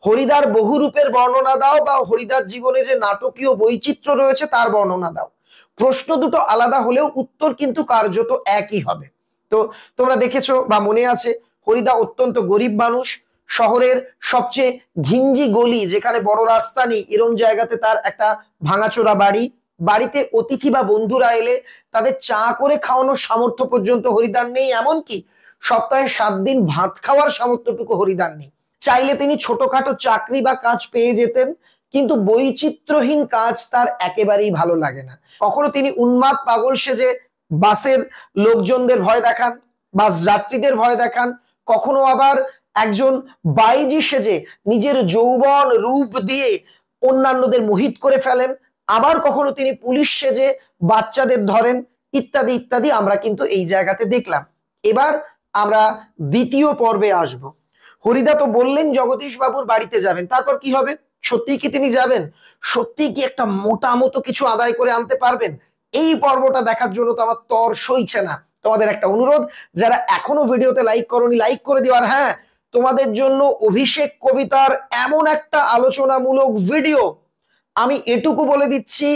হরিদার বহু রূপের বর্ণনা দাও, বা হরিদার জীবনে যে নাটকীয় বৈচিত্র্য রয়েছে তার বর্ণনা দাও। প্রশ্ন দুটো আলাদা হলেও উত্তর কিন্তু কার্যত একই হবে। তো তোমরা দেখেছো বা মনে আছে, হরিদা অত্যন্ত গরিব মানুষ। শহরের সবচেয়ে ঘিঞ্জি গলি, যেখানে বড় রাস্তা নেই, এরম জায়গাতে তার একটা ভাঙাচোরা বাড়ি। বাড়িতে অতিথি বা বন্ধুরা এলে তাদের চা করে খাওয়ানোর সামর্থ্য পর্যন্ত হরিদার নেই, এমনকি সপ্তাহে 7 দিন ভাত খাওয়ার সামর্থ্যটুকু হরিদার নেই। চাইলে তিনি ছোটখাটো চাকরি বা কাজ পেয়ে যেতেন, কিন্তু বৈচিত্র্যহীন কাজ তার একেবারেই ভালো লাগে না। কখনো তিনি উন্মাদ পাগল সেজে বাসের লোকজনদের ভয় দেখান, বাস যাত্রীদের ভয় দেখান, কখনো আবার একজন বাইজি সেজে নিজের যৌবন রূপ দিয়ে অন্যান্যদের মোহিত করে ফেলেন, আবার কখনো তিনি পুলিশ সেজে বাচ্চাদের ধরেন, ইত্যাদি ইত্যাদি আমরা কিন্তু এই জায়গাতে দেখলাম। এবার আমরা দ্বিতীয় পর্বে আসব। হরিদা তো বললেন জগদীশ বাবুর বাড়িতে যাবেন, তারপর কি হবে? সত্যিই কি তিনি যাবেন? সত্যিই কি একটা মোটা মতো কিছু আদায় করে আনতে পারবেন? এই পর্বটা দেখার জন্য তো আমার তর সইছে না। তোমাদের একটা অনুরোধ, যারা এখনো ভিডিওতে লাইক করোনি, লাইক করে দিও। আর হ্যাঁ, তোমাদের জন্য অভিষেক কবিতার এমন একটা আলোচনামূলক ভিডিও, আমি এটুকু বলে দিচ্ছি,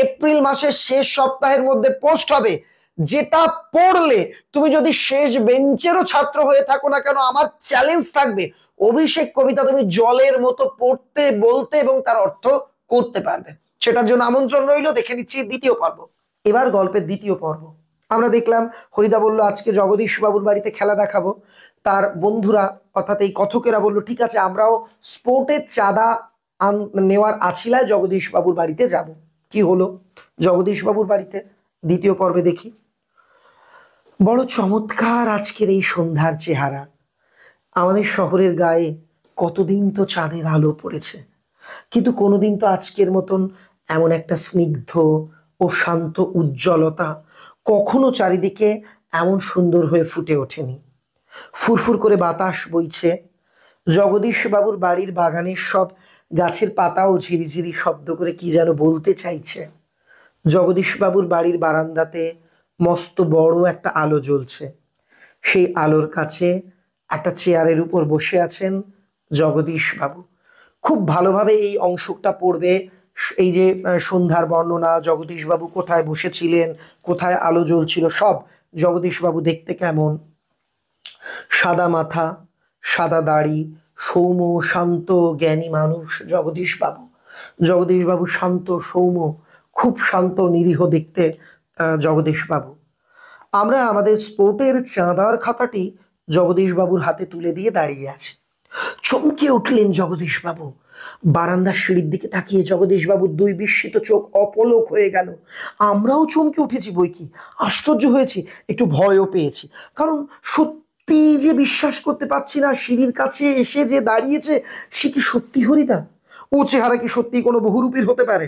এপ্রিল মাসের শেষ সপ্তাহের মধ্যে পোস্ট হবে, যেটা পড়লে তুমি যদি শেষ বেঞ্চেরও ছাত্র হয়ে থাকো না কেন, আমার চ্যালেঞ্জ থাকবে, অভিষেক কবিতা তুমি জলের মতো পড়তে, বলতে এবং তার অর্থ করতে পারবে। সেটার জন্য আমন্ত্রণ রইল। দেখে নিচ্ছি দ্বিতীয় পর্ব। এবার গল্পের দ্বিতীয় পর্ব। আমরা দেখলাম হরিদা বলল আজকে জগদীশ বাবুর বাড়িতে খেলা দেখাবো। তার বন্ধুরা অর্থাৎ এই কথকেরা বলল, ঠিক আছে, আমরাও স্পোর্টের চাঁদা নেওয়ার আছিলায় জগদীশ বাবুর বাড়িতে যাব। কি হলো জগদীশ বাবুর বাড়িতে? দ্বিতীয় পর্বে দেখি। বড় চমৎকার আজকের এই সন্ধ্যার চেহারা। আমাদের শহরের গায়ে কতদিন তো চাঁদের আলো পড়েছে, কিন্তু কোনোদিন তো আজকের মতন এমন একটা স্নিগ্ধ ও শান্ত উজ্জ্বলতা কখনো চারিদিকে এমন সুন্দর হয়ে ফুটে ওঠেনি। ফুরফুর করে বাতাস বইছে। জগদীশ বাবুর বাড়ির বাগানের সব গাছের পাতাও ঝিরিঝিরি শব্দ করে কি যেন বলতে চাইছে। জগদীশ বাবুর বাড়ির বারান্দাতে মস্ত বড় একটা আলো জ্বলছে। সেই আলোর কাছে একটা চেয়ারের উপর বসে আছেন জগদীশ বাবু খুব ভালোভাবে এই অংশটা পড়বে। এই যে সন্ধ্যার বর্ণনা, জগদীশ বাবু কোথায় বসেছিলেন, কোথায় আলো জ্বলছিল, সব। জগদীশ বাবু দেখতে কেমন, সাদা মাথা, সাদা দাড়ি, সৌম্য শান্ত জ্ঞানী মানুষ জগদীশ বাবু। জগদীশ বাবু শান্ত সৌম্য, খুব শান্ত নিরীহ দেখতে জগদীশ বাবু। আমরা আমাদের স্পোর্টের চাঁদার খাতাটি জগদীশ বাবুর হাতে তুলে দিয়ে দাঁড়িয়ে আছি। চমকে উঠলেন জগদীশ বাবু। বারান্দার সিঁড়ির দিকে তাকিয়ে জগদীশ বাবুর দুই বিস্মিত চোখ অপলক হয়ে গেল। আমরাও চমকে উঠেছি বই কি, আশ্চর্য হয়েছি, একটু ভয়ও পেয়েছি। কারণ সত্যি যে বিশ্বাস করতে পারছি না, সিঁড়ির কাছে এসে যে দাঁড়িয়েছে সে কি সত্যি হরিদা? ও চেহারা কি সত্যি কোনো বহুরূপীর হতে পারে?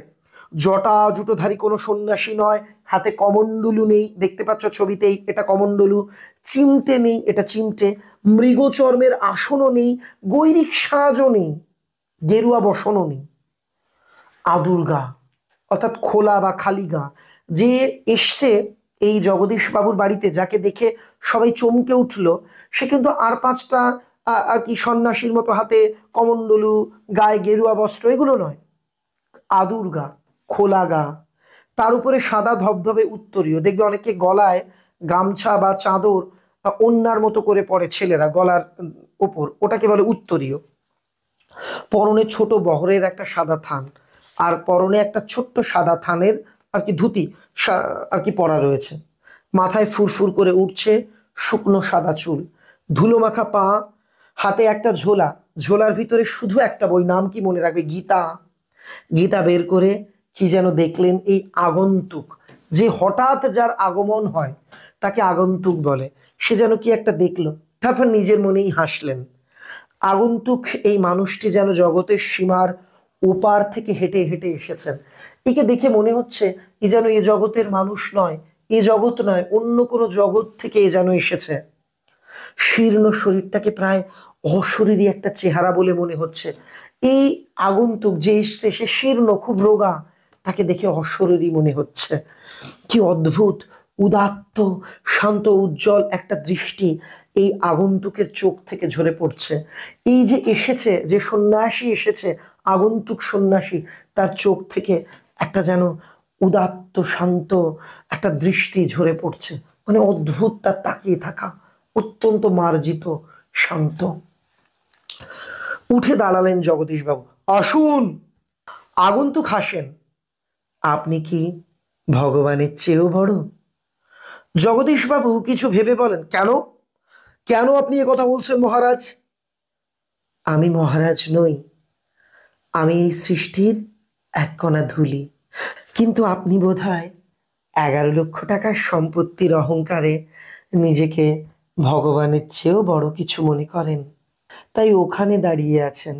জটা জুটোধারী কোনো সন্ন্যাসী নয়, হাতে কমণ্ডলু নেই, দেখতে পাচ্ছ ছবিতেই, এটা কমণ্ডলু। চিমটে নেই, এটা চিমটে। মৃগচর্মের আসনও নেই, গৈরিক সাজও নেই, গেরুয়া বসনও নেই। আদুর্গা অর্থাৎ খোলা বা খালি গা যে এসছে এই জগদীশ বাবুর বাড়িতে, যাকে দেখে সবাই চমকে উঠল, সে কিন্তু আর পাঁচটা আর কি সন্ন্যাসীর মতো হাতে কমণ্ডলু, গায়ে গেরুয়া বস্ত্র, এগুলো নয়। আদুর্গা, খোলা গা, তার উপরে সাদা ধবধবে উত্তরীয়। দেখবে অনেকে গলায় গামছা বা চাদর ওন্নার মতো করে পরে ছেলেরা গলার ওপর, ওটাকে বলে উত্তরীয়। পরনে ছোট বহরের একটা সাদা থান, আর পরনে একটা ছোট্ট সাদা থানের আর কি ধুতি আর কি পরা রয়েছে। মাথায় ফুরফুর করে উঠছে শুকনো সাদা চুল, ধুলো মাখা পা, হাতে একটা ঝোলা, ঝোলার ভিতরে শুধু একটা বই, নাম কি মনে রাখবে, গীতা। গীতা বের করে কি যেন দেখলেন এই আগন্তুক, যে হঠাৎ যার আগমন হয় তাকে আগন্তুক বলে, সে যেন কি একটা দেখলো, তারপর নিজের মনেই হাসলেন। আগন্তুক এই মানুষটি যেন জগতের সীমার ওপার থেকে হেঁটে হেঁটে এসেছেন। একে দেখে মনে হচ্ছে এ যেন এ জগতের মানুষ নয়, এ জগৎ নয়, অন্য কোনো জগৎ থেকে এ যেন এসেছে। শীর্ণ শরীরটাকে প্রায় অশরীরী একটা চেহারা বলে মনে হচ্ছে। এই আগন্তুক যে এসছে সে শীর্ণ, খুব রোগা, তাকে দেখে অশরীরী মনে হচ্ছে। কি অদ্ভুত উদাত্ত শান্ত উজ্জ্বল একটা দৃষ্টি এই আগন্তুকের চোখ থেকে ঝরে পড়ছে। এই যে এসেছে, যে সন্ন্যাসী এসেছে, আগন্তুক সন্ন্যাসী, তার চোখ থেকে একটা যেন উদাত্ত শান্ত একটা দৃষ্টি ঝরে পড়ছে। মানে অদ্ভুত তার তাকিয়ে থাকা, অত্যন্ত মার্জিত শান্ত। উঠে দাঁড়ালেন জগদীশ বাবু। আসুন। আগন্তুক হাসেন। আপনি কি ভগবানের চেয়েও বড়? জগদীশ বাবু কিছু ভেবে বলেন, কেন, কেন আপনি এ কথা বলছেন মহারাজ? আমি মহারাজ নই, আমি এই সৃষ্টির এক কণা ধুলি, কিন্তু আপনি বোধহয় 11 লক্ষ টাকার সম্পত্তির অহংকারে নিজেকে ভগবানের চেয়েও বড় কিছু মনে করেন, তাই ওখানে দাঁড়িয়ে আছেন,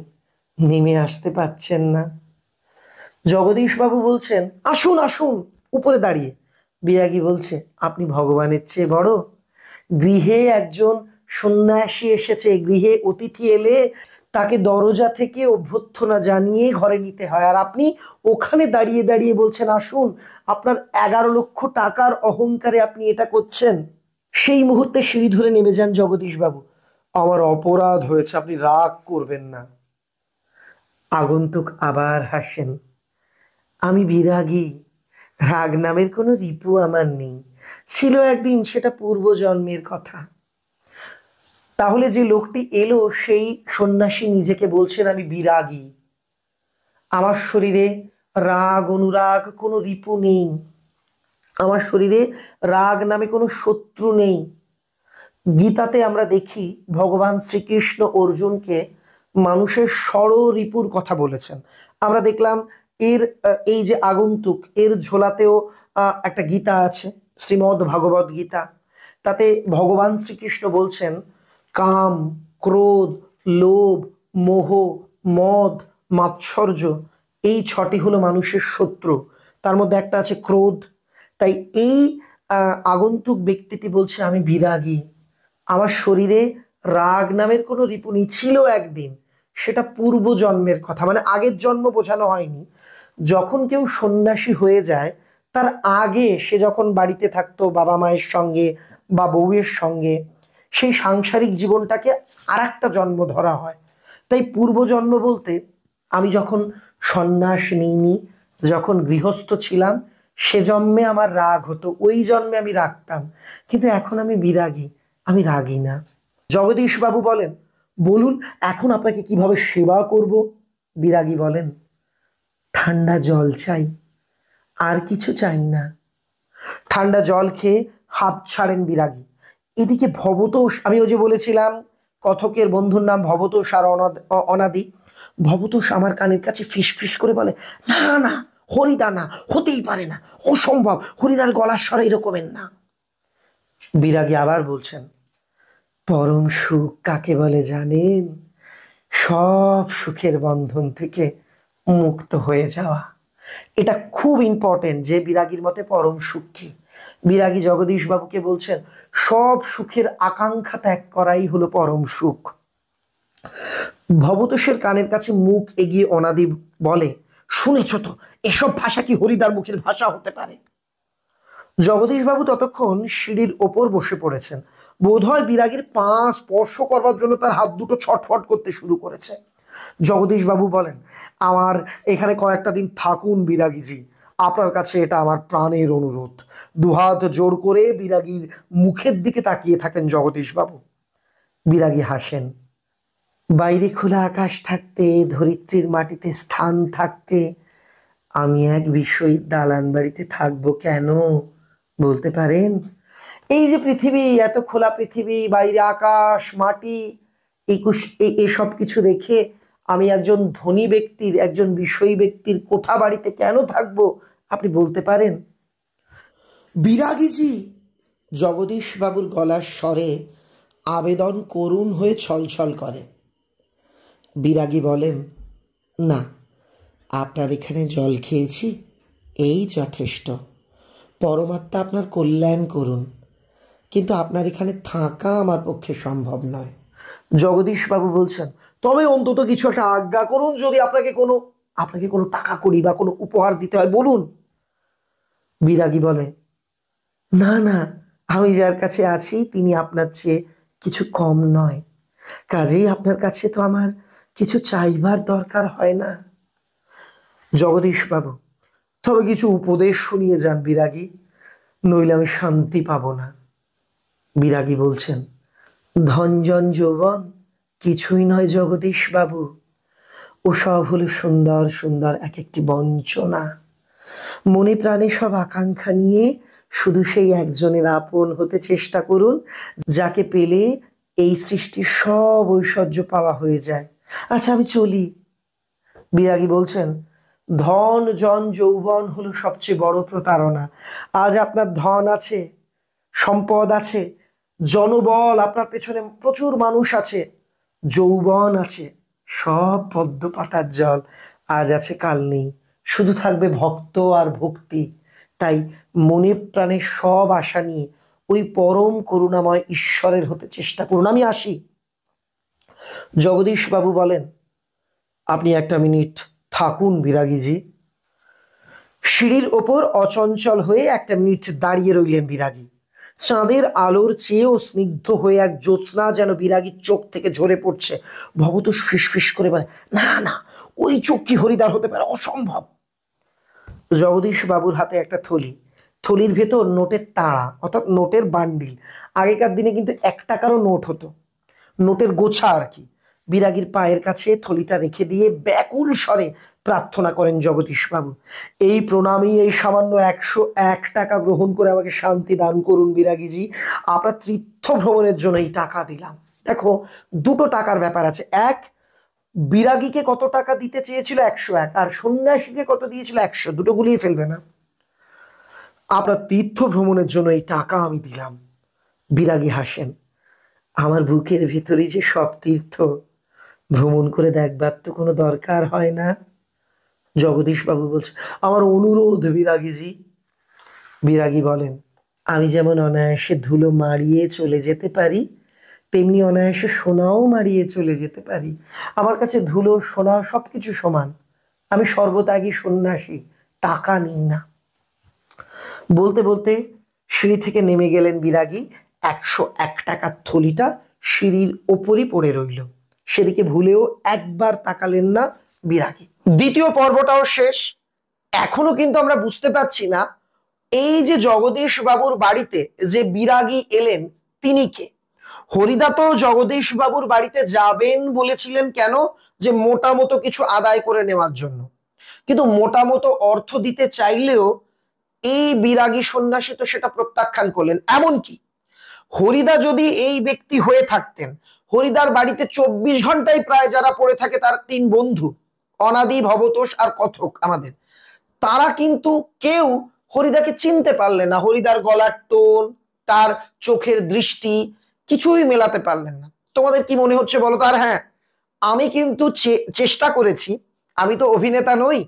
নেমে আসতে পারছেন না। জগদীশ বাবু বলছেন, আসুন আসুন। উপরে দাঁড়িয়ে বিরাগী বলছে, আপনি ভগবানের চেয়ে বড়? গৃহে একজন সন্ন্যাসী এসেছে, গৃহে অতিথি এলে তাকে দরজা থেকে অভ্যর্থনা জানিয়ে ঘরে নিতে হয়, আর আপনি ওখানে দাঁড়িয়ে দাঁড়িয়ে বলছেন আসুন। আপনার 11 লক্ষ টাকার অহংকারে আপনি এটা করছেন। সেই মুহূর্তে সিঁড়ি ধরে নেমে যান জগদীশ বাবু। আমার অপরাধ হয়েছে, আপনি রাগ করবেন না। আগন্তুক আবার হাসেন। আমি বিরাগী, রাগ নামের কোনো রিপু আমার নেই, ছিল একদিন, সেটা পূর্বজন্মের কথা। তাহলে যে লোকটি এলো সেই সন্ন্যাসী নিজেকে বলছেন আমি বিরাগী, আমার শরীরে রাগ অনুরাগ কোনো রিপু নেই, আমার শরীরে রাগ নামে কোনো শত্রু নেই। গীতাতে আমরা দেখি ভগবান শ্রীকৃষ্ণ অর্জুনকে মানুষের ষড়রিপুর কথা বলেছেন। আমরা দেখলাম এর এই যে আগন্তুক, এর ঝোলাতেও একটা গীতা আছে, শ্রীমদ্ ভগবদ গীতা। তাতে ভগবান শ্রীকৃষ্ণ বলছেন কাম, ক্রোধ, লোভ, মোহ, মদ, মাৎসর্য, এই 6টি হলো মানুষের শত্রু। তার মধ্যে একটা আছে ক্রোধ। তাই এই আগন্তুক ব্যক্তিটি বলছে আমি বিরাগী, আমার শরীরে রাগ নামের কোনো রিপুনি ছিল একদিন, সেটা পূর্ব জন্মের কথা, মানে আগের জন্ম বোঝানো হয়নি। যখন কেউ সন্ন্যাসী হয়ে যায় তার আগে সে যখন বাড়িতে থাকতো বাবা মায়ের সঙ্গে বা বউয়ের সঙ্গে, সেই সাংসারিক জীবনটাকে আর একটা জন্ম ধরা হয়। তাই তাই পূর্বজন্ম বলতে আমি যখন সন্ন্যাস নিইনি, যখন গৃহস্থ ছিলাম, সে জন্মে আমার রাগ হতো, ওই জন্মে আমি রাখতাম, কিন্তু এখন আমি বিরাগী, আমি রাগী না। জগদীশ বাবু বলেন, বলুন এখন আপনাকে কিভাবে সেবা করব? বিরাগী বলেন, ঠান্ডা জল চাই, আর কিছু চাই না। ঠান্ডা জল খেয়ে হাঁপ ছাড়েন বিরাগী। এদিকে ভবতোষ, আমি ওই যে বলেছিলাম কথকের বন্ধুর নাম ভবতোষ আর অনাদি, ভবতোষ আমার কানের কাছে ফিস ফিস করে বলে, না না হরিদা না, হতেই পারে না, অসম্ভব, হরিদার গলার স্বর এরকমের না। বিরাগী আবার বলছেন, পরম সুখ কাকে বলে জানেন? সব সুখের বন্ধন থেকে মুক্ত হয়ে যাওয়া। এটা খুব ইম্পর্টেন্ট, যে বিরাগীর মতে পরম সুখ কি। বিরাগী জগদীশ বাবুকে বলছেন, সব সুখের আকাঙ্ক্ষা ত্যাগ করাই হলো পরম সুখ। ভবতোষের কানের কাছে মুখ এগিয়ে অনাদি বলে, শুনেছ তো, এসব ভাষা কি হরিদার মুখের ভাষা হতে পারে? জগদীশ বাবু ততক্ষণ সিঁড়ির ওপর বসে পড়েছেন। বোধহয় বিরাগীর পা স্পর্শ করবার জন্য তার হাত দুটো ছটফট করতে শুরু করেছে। জগদীশ বাবু বলেন, আমার এখানে কয়েকটা দিন থাকুন বিরাগীজি, আপনার কাছে এটা আমার প্রাণের অনুরোধ। দুহাত জোর করে বিরাগীর মুখের দিকে তাকিয়ে থাকেন জগদীশ বাবু। বিরাগী হাসেন, বাইরে খোলা আকাশ থাকতে, ধরিত্রীর মাটিতে স্থান থাকতে, আমি এক বিষয়ী দালান বাড়িতে থাকবো কেন বলতে পারেন? এই যে পৃথিবী, এত খোলা পৃথিবী, বাইরে আকাশ মাটি, এসব কিছু রেখে আমি একজন ধনী ব্যক্তির, একজন বিষয়ী ব্যক্তির কোঠা বাড়িতে কেন থাকবো আপনি বলতে পারেন? বিরাগীজি, জগদীশ বাবুর গলার স্বরে আবেদন করুণ হয়ে ছলছল করে। বিরাগী বলেন, না, আপনার এখানে জল খেয়েছি, এই যথেষ্ট। পরমাত্মা আপনার কল্যাণ করুন, কিন্তু আপনার এখানে থাকা আমার পক্ষে সম্ভব নয়। জগদীশ বাবু বলছেন, তবে অন্তত কিছু একটা আজ্ঞা করুন, যদি আপনাকে কোনো টাকা কড়ি বা কোনো উপহার দিতে হয় বলুন। বিরাগী বলে, না না, আমি যার কাছে আছি তিনি আপনার চেয়ে কিছু কম নয়, কাজেই আপনার কাছে তো আমার কিছু চাইবার দরকার হয় না। জগদীশ বাবু, তবে কিছু উপদেশ শুনিয়ে যান বিরাগী, নইলে আমি শান্তি পাবো না। বিরাগী বলছেন, ধনজন যৌবন কিছুই নয় জগদীশ বাবু, ওসব হলো সুন্দর সুন্দর এক একটি বঞ্চনা। মনে প্রাণে সব আকাঙ্ক্ষা নিয়ে শুধু সেই একজনের আপন হতে চেষ্টা করুন, যাকে পেলে এই সৃষ্টির সব ঐশ্বর্য পাওয়া হয়ে যায়। আচ্ছা আমি চলি। বিরাগী বলছেন, ধন জন যৌবন হলো সবচেয়ে বড় প্রতারণা। আজ আপনার ধন আছে, সম্পদ আছে, জনবল, আপনার পেছনে প্রচুর মানুষ আছে, যৌবন আছে, সব পদ্ম পাতার জল, আজ আছে কাল নেই, শুধু থাকবে ভক্ত আর ভক্তি। তাই মনে প্রাণে সব আশা নিয়ে ওই পরম করুণাময় ঈশ্বরের হতে চেষ্টা করুন। আমি আসি। জগদীশ বাবু বলেন, আপনি একটা মিনিট থাকুন বিরাগীজি। সিঁড়ির ওপর অচঞ্চল হয়ে একটা মিনিট দাঁড়িয়ে রইলেন বিরাগী। চাঁদের আলোর চেয়েও স্নিগ্ধ হয়ে এক জ্যোৎস্না যেন বিরাগীর চোখ থেকে ঝরে পড়ছে। ভবতোষ ফিসফিস করে বলে, না না, ওই চোখ কি হরিদার হতে পারে, অসম্ভব। জগদীশ বাবুর হাতে একটা থলি, থলির ভেতর নোটের তাড়া, অর্থাৎ নোটের বান্ডিল। আগেকার দিনে কিন্তু 1 টাকারও নোট হতো, নোটের গোছা আর কি। বিরাগীর পায়ের কাছে থলিটা রেখে দিয়ে ব্যাকুল স্বরে প্রার্থনা করেন জগদীশ বাবু, এই প্রণামী, এই সামান্য 101 টাকা গ্রহণ করে আমাকে শান্তি দান করুন বিরাগীজি। আপনার তীর্থ ভ্রমণের জন্য এই টাকা দিলাম। দেখো, দুটো টাকার ব্যাপার আছে। এক, বিরাগীকে কত টাকা দিতে চেয়েছিল 101, আর সন্ন্যাসীকে কত দিয়েছিল 100, দুটো গুলিয়ে ফেলবে না। আপনার তীর্থ ভ্রমণের জন্য এই টাকা আমি দিলাম। বিরাগী হাসেন, আমার বুকের ভিতরে যে সব তীর্থ, ভ্রমণ করে দেখবার তো কোনো দরকার হয় না। জগদীশ বাবু বলছে, আমার অনুরোধ বিরাগীজি। বিরাগী বলেন, আমি যেমন অনায়াসে ধুলো মারিয়ে চলে যেতে পারি, তেমনি অনায়াসে সোনাও মারিয়ে চলে যেতে পারি। আমার কাছে ধুলো সোনা সবকিছু সমান, আমি সর্বত্যাগী সন্ন্যাসী, টাকা নিই না। বলতে বলতে সিঁড়ি থেকে নেমে গেলেন বিরাগী। 101 টাকার থলিটা সিঁড়ির ওপরই পড়ে রইল। সেদিকে ভুলেও একবার তাকালেন না বিরাগী। দ্বিতীয় পর্বটাও শেষ। এখনো কিন্তু আমরা বুঝতে পারছি না এই যে জগদীশ বাবুর বাড়িতে যে বিরাগী এলেন তিনি কে। হরিদা তো জগদীশ বাবুর বাড়িতে যাবেন বলেছিলেন, কেন? যে মোটামতো কিছু আদায় করে নেওয়ার জন্য। কিন্তু মোটামতো অর্থ দিতে চাইলেও এই বিরাগী সন্ন্যাসী তো সেটা প্রত্যাখ্যান করলেন। এমনকি হরিদা যদি এই ব্যক্তি হয়ে থাকতেন, হরিদার বাড়িতে 24 ঘন্টায় প্রায় যারা পড়ে থাকে তার 3 বন্ধু, অনাদি, ভবতোষ আর কথক আমাদের, তারা কিন্তু কেউ হরিদাকে চিনতে পারলেন না। হরিদার গলার টোন, তার চোখের দৃষ্টি কিছুই মেলাতে পারলেন না। তোমাদের কি মনে হচ্ছে বলো তো? আর হ্যাঁ, আমি কিন্তু চেষ্টা করেছি, আমি তো অভিনেতা নই,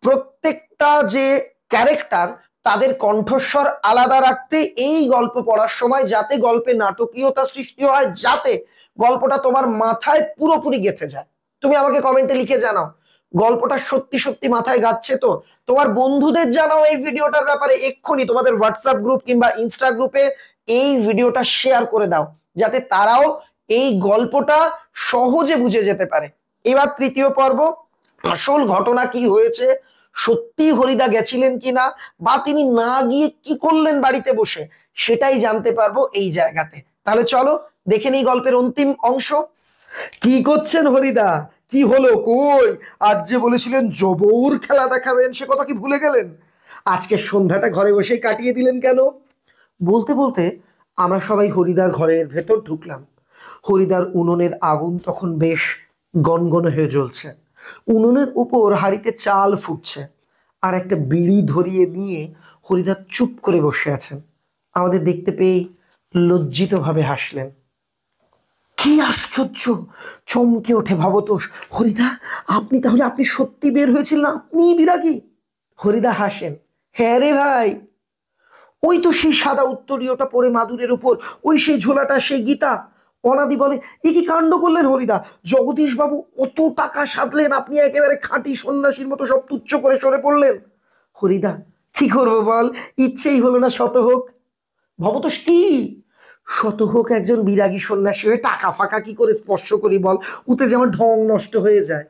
প্রত্যেকটা যে ক্যারেক্টার তাদের কণ্ঠস্বর আলাদা রাখতে এই গল্প পড়ার সময়, যাতে গল্পে নাটকীয়তা সৃষ্টি হয়, যাতে গল্পটা তোমার মাথায় পুরোপুরি গেঁথে যায়। তুমি আমাকে কমেন্টে লিখে জানাও গল্পটা সত্যি সত্যি মাথায় গাচ্ছে তো। তোমার বন্ধুদের জানাও এই ভিডিওটার ব্যাপারে, এক্ষুনি তোমাদের হোয়াটসঅ্যাপ গ্রুপ কিংবা ইনস্টা গ্রুপে এই ভিডিওটা শেয়ার করে দাও, যাতে তারাও এই গল্পটা সহজে বুঝে যেতে পারে। এবার তৃতীয় পর্ব, আসল ঘটনা কি হয়েছে, সত্যি হরিদা গেছিলেন কিনা, বা তিনি না গিয়ে কি করলেন বাড়িতে বসে, সেটাই জানতে পারবো এই জায়গাতে। তাহলে চলো দেখে নিই গল্পের অন্তিম অংশ। কি করছেন হরিদা? কি হলো? কই, আজ যে বলেছিলেন জবর খেলা দেখাবেন, সে কথা কি ভুলে গেলেন? আজকে সন্ধ্যাটা ঘরে বসেই কাটিয়ে দিলেন কেন? বলতে বলতে আমরা সবাই হরিদার ঘরের ভেতর ঢুকলাম। হরিদার উনুনের আগুন তখন বেশ গনগন হয়ে জ্বলছে। উনুনের উপর হাঁড়িতে চাল ফুটছে, আর একটা বিড়ি ধরিয়ে নিয়ে হরিদা চুপ করে বসে আছেন। আমাদের দেখতে পেয়ে লজ্জিতভাবে হাসলেন। কি আশ্চর্য! চমকে ওঠে ভবতোষ। হরিদা, আপনি তাহলে, আপনি সত্যি বের হয়েছিলেন? আপনি বিরাগী? হরিদা হাসেন। হ্যাঁ রে ভাই, ওই তো সেই সাদা উত্তরীয়টা পরে মাদুরের উপর, ওই সেই ঝোলাটা, সেই গীতা। অনাদি বলে, এ কি কাণ্ড করলেন হরিদা? জগদীশ বাবু অত টাকা সাধলেন, আপনি একেবারে খাঁটি সন্ন্যাসীর মতো সব তুচ্ছ করে সরে পড়লেন। হরিদা, কি করবো বল, ইচ্ছেই হলো না শত হোক। ভবতোষ, কি শত হোক? একজন বিরাগী সন্ন্যাসী হয়ে টাকা ফাঁকা কি করে স্পর্শ করি বল, উতে যে আমার ঢং নষ্ট হয়ে যায়।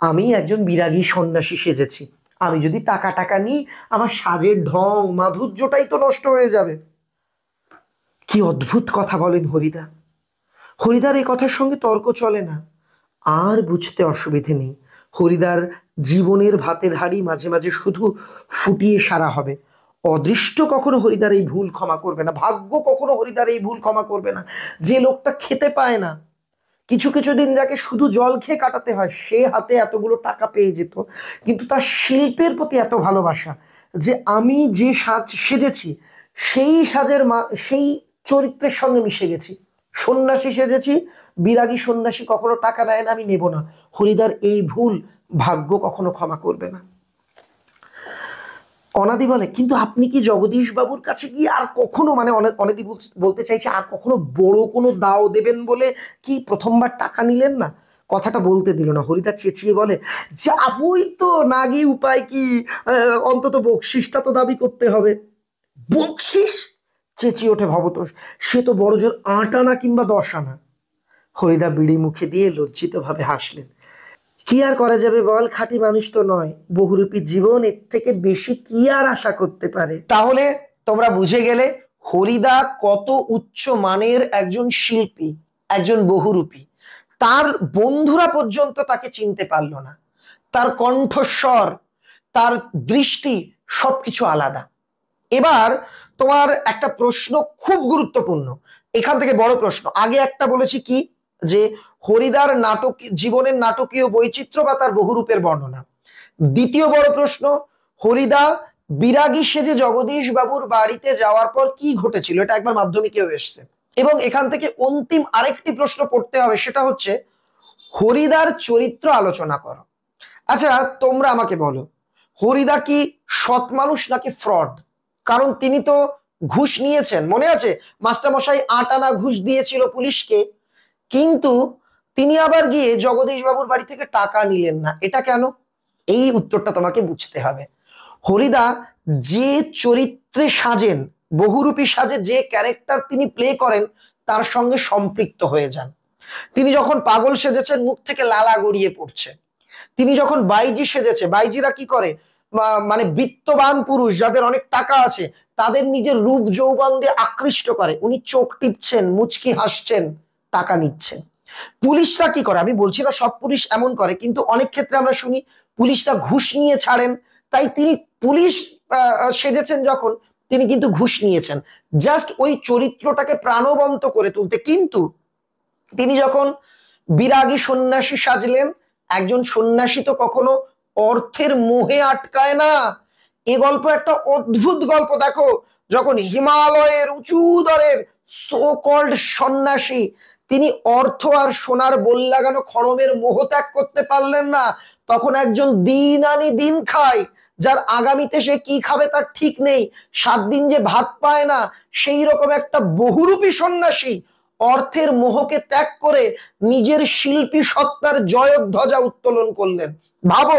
আমি একজন বিরাগী সন্ন্যাসী সেজেছি, আমি যদি টাকা টাকা নিই, আমার সাজের ঢং মাধুর্যটাই তো নষ্ট হয়ে যাবে। কি অদ্ভুত কথা বলেন হরিদা। হরিদার এই কথার সঙ্গে তর্ক চলে না। আর বুঝতে অসুবিধে নেই, হরিদার জীবনের ভাতের হাঁড়ি মাঝে মাঝে শুধু ফুটিয়ে সারা হবে। অদৃষ্ট কখনো হরিদার এই ভুল ক্ষমা করবে না, ভাগ্য কখনো হরিদার এই ভুল ক্ষমা করবে না। যে লোকটা খেতে পায় না, কিছু কিছু দিন যাকে শুধু জল খেয়ে কাটাতে হয়, সে হাতে এতগুলো টাকা পেয়ে যেত, কিন্তু তার শিল্পের প্রতি এত ভালোবাসা যে আমি যে সাজ সেজেছি সেই সাজের সেই চরিত্রের সঙ্গে মিশে গেছি। সন্ন্যাসী সেজেছি, বিরাগী সন্ন্যাসী কখনো টাকা নেয় না, আমি নেব না। হরিদার এই ভুল ভাগ্য কখনো ক্ষমা করবে না। অনাদি বলে, কিন্তু আপনি কি জগদীশ বাবুর কাছে গিয়ে আর কখনো, মানে অনাদি বলতে চাইছে, আর কখনো বড় কোনো দাও দেবেন বলে কি প্রথমবার টাকা নিলেন না? কথাটা বলতে দিল না। হরিদা চেঁচিয়ে বলে, যাবই তো, না গিয়ে উপায় কি, অন্তত বকশিসটা তো দাবি করতে হবে। বকশিস? চেঁচিয়ে ওঠে ভবতোষ, সে তো বড় জোর 8 আনা কিংবা 10 আনা। হরিদা বিড়ি মুখে দিয়ে লজ্জিতভাবে হাসলেন। কি আর করা যাবে বল, খাঁটি মানুষ তো নয়, বহুরূপী জীবন, এর থেকে বেশি কি আর আশা করতে পারে। তাহলে তোমরা বুঝে গেলে হরিদা কত উচ্চ মানের একজন শিল্পী, একজন বহুরূপী। তার বন্ধুরা পর্যন্ত তাকে চিনতে পারল না। তার কণ্ঠস্বর, তার দৃষ্টি সবকিছু আলাদা। এবার তোমার একটা প্রশ্ন খুব গুরুত্বপূর্ণ, এখান থেকে বড় প্রশ্ন। আগে একটা বলেছি কি, যে হরিদার নাটক জীবনের নাটকীয় বৈচিত্র্য বা তার বহুরূপের বর্ণনা। দ্বিতীয় বড় প্রশ্ন, হরিদা বিরাগী সেজে জগদীশ বাবুর বাড়িতে যাওয়ার পর কি ঘটেছিল, এটা একবার মাধ্যমিকেও এসছে। এবং এখান থেকে অন্তিম আরেকটি প্রশ্ন পড়তে হবে, সেটা হচ্ছে হরিদার চরিত্র আলোচনা করো। আচ্ছা তোমরা আমাকে বলো, হরিদা কি সৎ মানুষ নাকি ফ্রড? কারণ তিনি তো ঘুষ নিয়েছেন, মনে আছে মাস্টারমশাই 8 আনা ঘুষ দিয়েছিল পুলিশকে, কিন্তু তিনি আবার গিয়ে জগদীশ বাবুর বাড়ি থেকে টাকা নিলেন না, এটা কেন? এই উত্তরটা তোমাকে বুঝতে হবে। হরিদা যে চরিত্রে সাজেন, বহুরূপী সাজে যে ক্যারেক্টার তিনি প্লে করেন, তার সঙ্গে সম্পৃক্ত হয়ে যান। তিনি যখন পাগল সেজেছেন মুখ থেকে লালা গড়িয়ে পড়ছে। তিনি যখন বাইজি সেজেছে, বাইজিরা কি করে, মানে বিত্তবান পুরুষ যাদের অনেক টাকা আছে তাদের নিজের রূপ যৌবন দিয়ে আকৃষ্ট করে, উনি চোখ টিপছেন, মুচকি হাসছেন, টাকা নিচ্ছেন। পুলিশরা কি করে, আমি বলছি না সব পুলিশ এমন করে, কিন্তু অনেক ক্ষেত্রে আমরা শুনি পুলিশরা ঘুষ নিয়ে ছাড়েন। তাই তিনি পুলিশ সেজেছেন যখন, তিনি কিন্তু ঘুষ নিয়েছেন জাস্ট ওই চরিত্রটাকে প্রাণবন্ত করে তুলতে। কিন্তু তিনি যখন বিরাগী সন্ন্যাসী সাজলেন, একজন সন্ন্যাসী তো কখনো অর্থের মোহে আটকায় না। এ গল্প একটা অদ্ভুত গল্প। দেখো, যখন হিমালয়ের উঁচু দরের সো কল্ড সন্ন্যাসী, তিনি অর্থ আর সোনার বোল লাগানো খড়মের মোহ ত্যাগ করতে পারলেন না, তখন একজন দিন আনি দিন খায়, যার আগামীতে সে কি খাবে তার ঠিক নেই, 7 দিন যে ভাত পায় না, সেই রকম একটা বহুরূপী সন্ন্যাসী অর্থের মোহকে ত্যাগ করে নিজের শিল্পী সত্তার জয়ধ্বজা উত্তোলন করলেন। ভাবো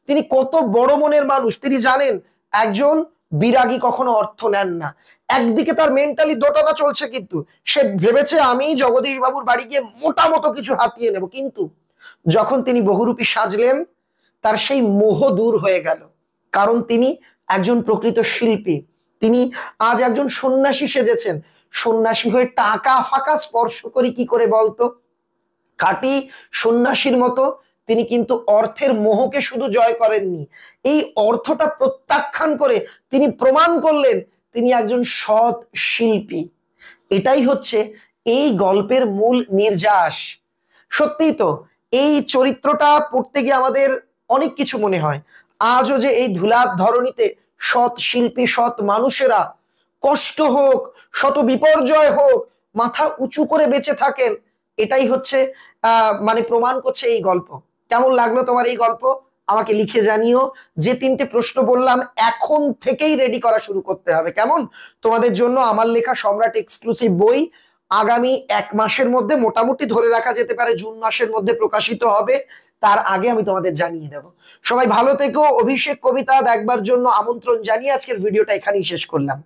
তিনি কত বড় মনের মানুষ। তিনি জানেন একজন বিরাগী কখনো অর্থ নেন না। একদিকে তার মেন্টালি দোটানা চলছে, কিন্তু সে ভেবেছে আমি জগদীশ বাবুর বাড়ি গিয়ে মোটা মতো কিছু হাতিয়ে নেব। কিন্তু যখন তিনি বহুরূপী সাজলেন, তার সেই মোহ দূর হয়ে গেল, কারণ তিনি একজন প্রকৃত শিল্পী। তিনি আজ একজন সন্ন্যাসী সেজেছেন। সন্ন্যাসী হয়ে টাকা ফাঁকা স্পর্শ করি কি করে বলতো? খাঁটি সন্ন্যাসীর মতো তিনি কিন্তু অর্থের মোহকে শুধু জয় করেননি, এই অর্থটা প্রত্যাখ্যান করে তিনি প্রমাণ করলেন তিনি একজন সৎ শিল্পী। এটাই হচ্ছে এই গল্পের মূল নির্যাস। সত্যিই তো এই চরিত্রটা পড়তে গিয়ে আমাদের অনেক কিছু মনে হয়। আজও যে এই ধুলার ধরণীতে সৎ শিল্পী, সৎ মানুষেরা কষ্ট হোক, শত বিপর্যয় হোক, মাথা উঁচু করে বেঁচে থাকেন, এটাই হচ্ছে মানে প্রমাণ করছে এই গল্প। কেমন লাগলো তোমার এই গল্প? আমাকে লিখে জানিও। যে 3টে প্রশ্ন বললাম এখন থেকেই রেডি করা শুরু করতে হবে, কেমন? তোমাদের জন্য আমার লেখা সম্রাট এক্সক্লুসিভ বই আগামী 1 মাসের মধ্যে, মোটামুটি ধরে রাখা যেতে পারে জুন মাসের মধ্যে প্রকাশিত হবে। তার আগে আমি তোমাদের জানিয়ে দেব। সবাই ভালো থেকো। অভিষেক কবিতা দেখবার জন্য আমন্ত্রণ জানিয়ে আজকের ভিডিওটা এখানেই শেষ করলাম।